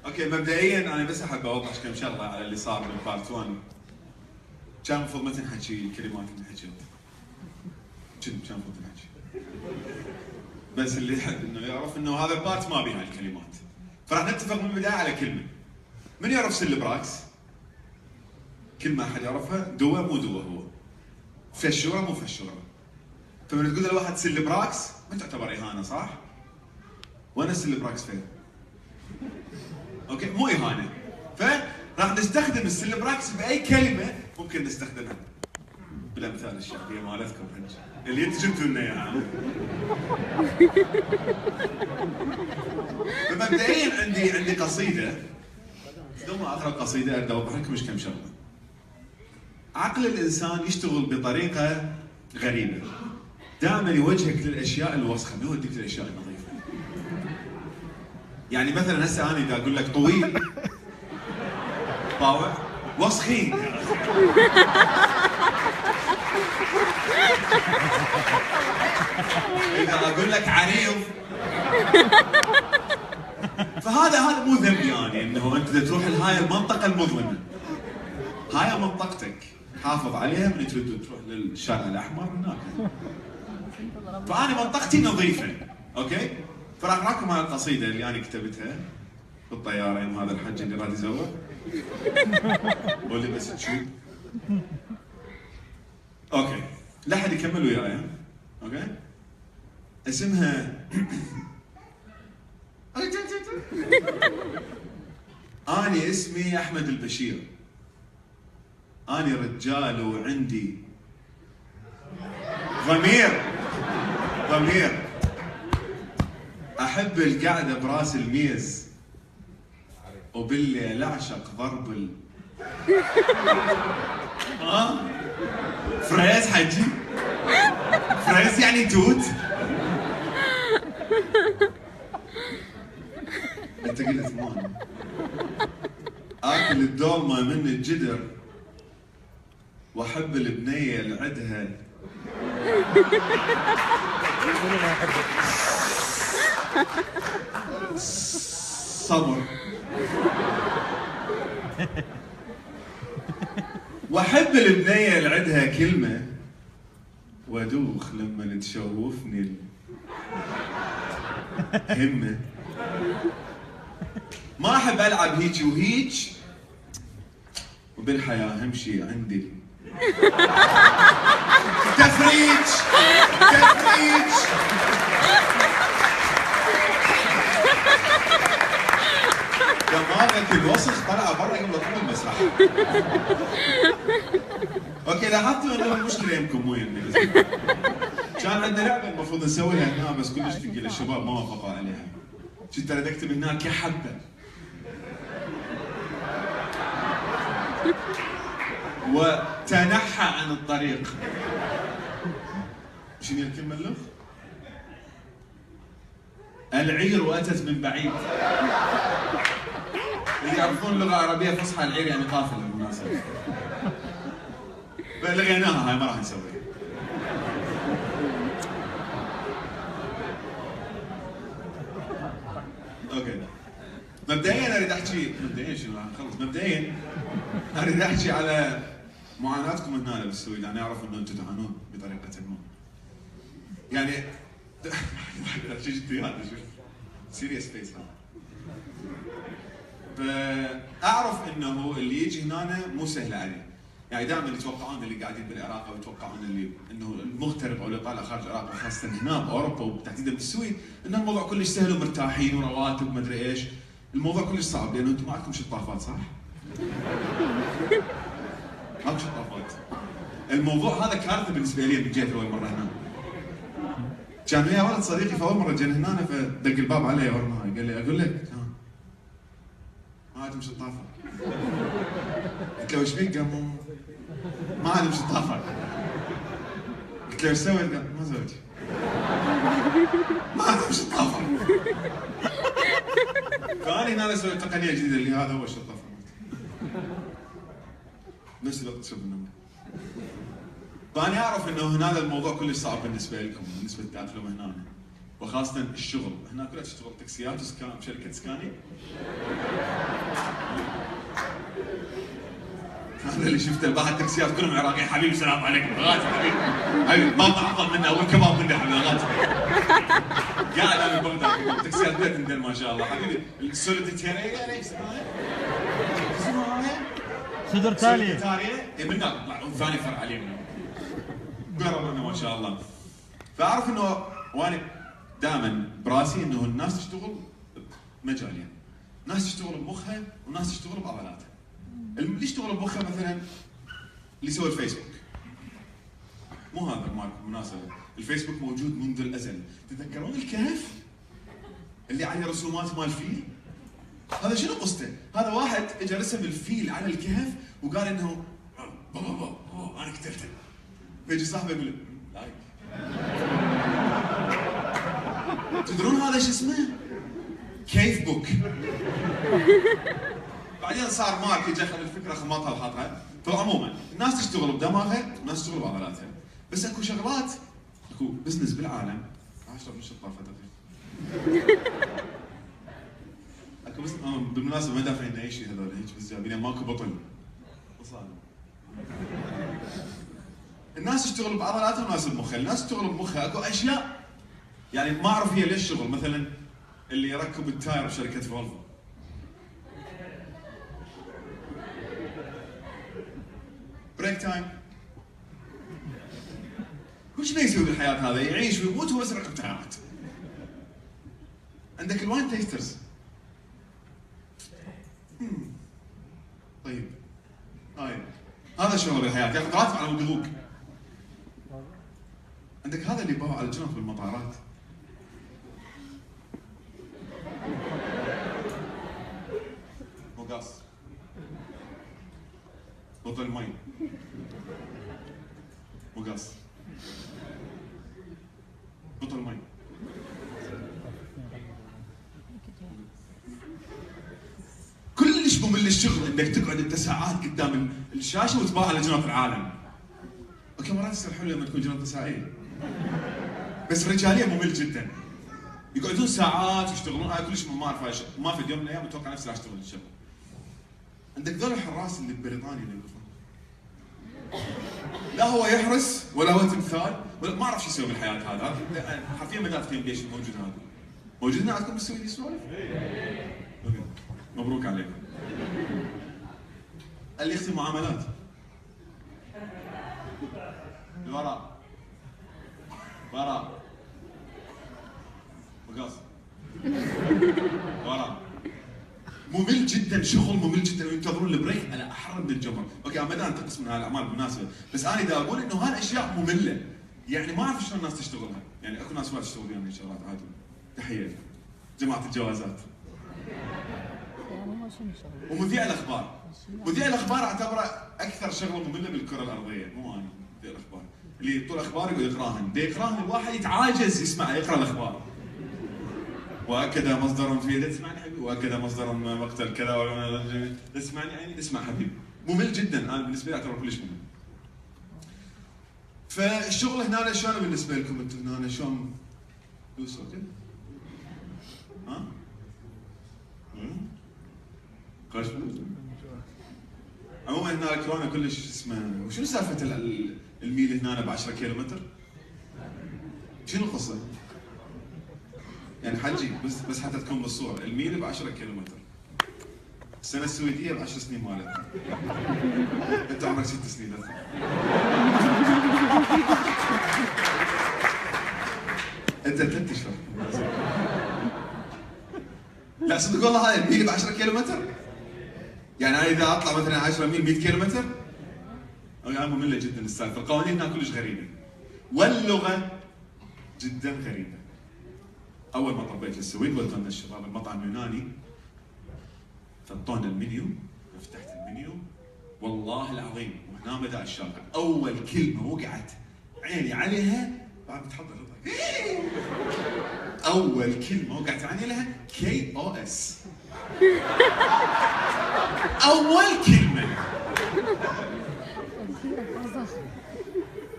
اوكي مبدئيا انا بس احب اوضح كم شغله على اللي صار بالبارت 1. كان المفروض ما تنحكي الكلمات اللي حكيت. كان المفروض تنحكي. بس اللي يحب انه يعرف انه هذا البارت ما بيها الكلمات. فراح نتفق من البدايه على كلمه. من يعرف سيلبراكس؟ كلمه احد يعرفها؟ دوا مو دوا هو. فشوره مو فشوره. فمن تقول لواحد سيلبراكس ما تعتبر اهانه صح؟ وين السيلبراكس فين؟ اوكي مو اهانه. فراح نستخدم السيلبراكس باي كلمه ممكن نستخدمها. بالامثال الشعبيه مالتكم اللي انتم جبتوا لنا اياها. فمبدئيا عندي قصيده. بدون ما اقرا القصيده اريد اوضح لكم كم شغله. عقل الانسان يشتغل بطريقه غريبه. دائما يوجهك للاشياء الوسخه، ما يوديك للاشياء النظيفه. يعني مثلا هسه انا اذا اقول لك طويل طاوع وسخين. اذا اقول لك عريض فهذا مو ذنبي يعني انه انت تروح لهاي المنطقه المظلمه. هاي منطقتك حافظ عليها من تريد تروح للشارع الاحمر هناك. فانا منطقتي نظيفه، اوكي؟ فراح اقراكم هاي القصيده اللي انا كتبتها بالطياره يوم هذا الحج اللي راد يزور. واللي بس تشوف. اوكي، لا احد يكمل وياي، اوكي؟ اسمها أنا اسمي أحمد البشير. أنا رجال وعندي ضمير. أحب القعدة براس الميز وبالليل أعشق ضرب فريز حجي. فريز يعني توت. انت قلت مان. اكل الدولمه من الجدر واحب البنيه اللي عندها صبر. واحب البنيه اللي عندها كلمه وادوخ لما تشوفني همه. ما احب العب هيك وهيك وبالحياه اهم شيء عندي تفريج. دماغك الوسخ طلع برا قبل طول المسرح. اوكي لاحظتوا انه المشكله يمكن مو يمي. كان عندنا لعبه المفروض نسويها هنا بس كلش ثقيله الشباب ما وافقوا عليها. كنت اريد اكتب هناك يا حبه وتنحى عن الطريق. شنو الكلمه اللغة؟ العير واتت من بعيد. اللي يعرفون لغه عربيه فصحى العير يعني قافله بالمناسبه. فلغيناها هاي ما راح نسويها. اوكي مبدئيا اريد احكي مبدئيا اريد احكي على معاناتكم هنا بالسويد. انا اعرف انه انتم تعانون بطريقه ما. يعني سيريس فيس هذا. فاعرف انه اللي يجي هنا مو سهل عليه. يعني دائما يتوقعون اللي قاعدين بالعراق او يتوقعون اللي انه المغترب او اللي طالع خارج العراق وخاصه هنا باوروبا وتحديدا بالسويد ان الموضوع كلش سهل ومرتاحين ورواتب ومدري ايش. الموضوع كلش صعب لانه انتم ما عندكم شطافات صح؟ ماكو شطافات. الموضوع هذا كارثه بالنسبه لي من جيت اول مره هنا. كان ويا ولد صديقي فاول مره جينا هنا فدق الباب علي اول مره قال لي اقول لك ما عندهم شطافه. قلت له ايش بيك؟ قال ما عندهم شطافه. قلت له ايش سويت؟ قال ما سويت. ما عندهم شطافه. فأنا هنا سويت تقنيه جديده اللي هذا هو الشطافه. نفس الوقت تشوف النمر. فأنا أعرف إنه هنا الموضوع كلش صعب بالنسبة لكم بالنسبة لتأقلم هنا. وخاصه الشغل. هنا كلها تشتغل تاكسيات وسكان شركه سكاني. هذا اللي شفته الباحث تاكسيات كلهم عراقيين. حبيبي سلام عليكم غاتي حبيبي ما افضل منه والكباب منه حبيبي غاتي. قاعد انا بغداد تاكسيات بيت ندل ما شاء الله حبيبي. السوليديتيريا ليش اسمها؟ صدر تالي من هناك يطلعون ثاني فرع علينا قربنا ما شاء الله. فاعرف انه وانا دائما براسي انه الناس تشتغل بمجالين، ناس تشتغل بمخها وناس تشتغل بعضلاتها. اللي يشتغل بمخها مثلا اللي يسوي الفيسبوك، مو هذا مالكم مناسبه، الفيسبوك موجود منذ الازل. تتذكرون الكهف اللي عليه رسومات مال فيل؟ هذا شنو قصته؟ هذا واحد اجى رسم الفيل على الكهف وقال انه بابا انا قتلته. فيجي صاحبه يقول له لايك. تدرون هذا شو اسمه؟ كيف بوك. بعدين صار مارك يجي اخذ الفكره خماطها وحاطها. فعموما الناس تشتغل بدماغها والناس تشتغل بعضلاتها. بس اكو شغلات، اكو بزنس بالعالم. اشرب من الشطافه دقيقه. اكو بس بالمناسبه ما دافعين اي شيء هذول هيك بس جايبين ماكو بطل. الناس تشتغل بعضلاتها والناس بمخها، الناس تشتغل بمخها اكو اشياء يعني ما اعرف هي ليش شغل. مثلا اللي يركب التاير بشركه فولفو. بريك تايم. وش يسوي بالحياه هذا؟ يعيش ويموت وبس يركب تايرات. عندك الواين تيسترز. طيب هذا شغله بالحياه ياخذ راتب على القلوق. عندك هذا اللي يباوع على الجنط بالمطارات. مقاص بطل مي مقاص بطل مي. كلش ممل الشغل انك تقعد انت ساعات قدام الشاشه وتباوع على جنط العالم. اوكي مرات تصير حلوه لما تكون جنط نسائيه. بس رجاليه ممل جدا. يقعدون ساعات يشتغلون. انا كلش ما اعرف ما في يوم من الايام اتوقع نفسي راح اشتغل الشغل. عندك ذول الحراس اللي ببريطانيا اللي يوقفون. لا هو يحرس ولا هو تمثال ولا ما اعرف شو يسوي بالحياه هذا. حرفيا مدافع الجيش موجود هذا. موجود هنا عندكم بالسويد يسولف؟ مبروك عليكم. اللي يختم معاملات. الوراء. وراء. مقاص. وراء. ممل جدا، شغل ممل جدا وينتظرون البريك على احر من الجمر. اوكي انا ما انتقص من هالاعمال بالمناسبه، بس انا اذا اقول انه هالاشياء ممله يعني ما اعرف شلون الناس تشتغلها. يعني اكو ناس وايد تشتغل يعني شغلات عادي. تحيه لكم جماعه الجوازات. ومذيع الاخبار. مذيع الاخبار اعتبره اكثر شغله ممله بالكره الارضيه، مو انا. مذيع الاخبار اللي طول اخبار يقعد يقراهن، يقراهن الواحد يتعاجز يسمع يقرا الاخبار. واكد مصدر في تسمعني حبيبي، واكد مصدر مقتل كذا تسمعني عيني اسمع حبيبي. ممل جدا انا بالنسبه لي اعتبره كلش ممل. فالشغل هنا شلون بالنسبه لكم انتم هنا شلون؟ دوس اوكي؟ ها؟ قاش عموما هنا كورونا كلش اسمه. وشنو سالفه الميل هنا ب 10 كيلومتر؟ شنو القصه؟ يعني حجي بس حتى تكون بالصوره، الميل ب 10 كيلومتر. السنه السويديه ب 10 سنين مالتنا. انت عمرك 6 سنين بس. انت 3 اشهر. لا صدق والله هاي الميل ب 10 كيلومتر؟ يعني انا اذا اطلع مثلا 10 ميل 100 كيلومتر؟ يعني ممله جدا السالفه، القوانين هناك كلش غريبه. واللغه جدا غريبه. اول ما طبيت للسويد ودونا الشباب المطعم يوناني، فطونا المنيو، فتحت المنيو والله العظيم وهنا بدا الشاطر. اول كلمه وقعت عيني عليها بعد بتحضر اول كلمه وقعت عيني لها KOS. اول كلمه.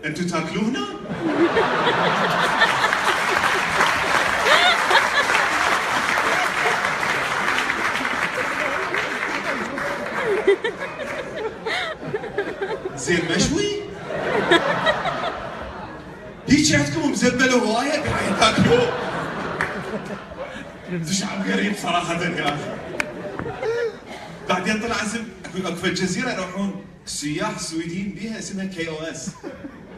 انتوا تاكلوا هنا؟ زين مشوي؟ هيك عندكم مزبله هوايه قاعد تاكلوا؟ شعب غريب صراحه يا اخي. بعدين طلع اسم اكو جزيره يروحون السياح السويديين بيها اسمها KOS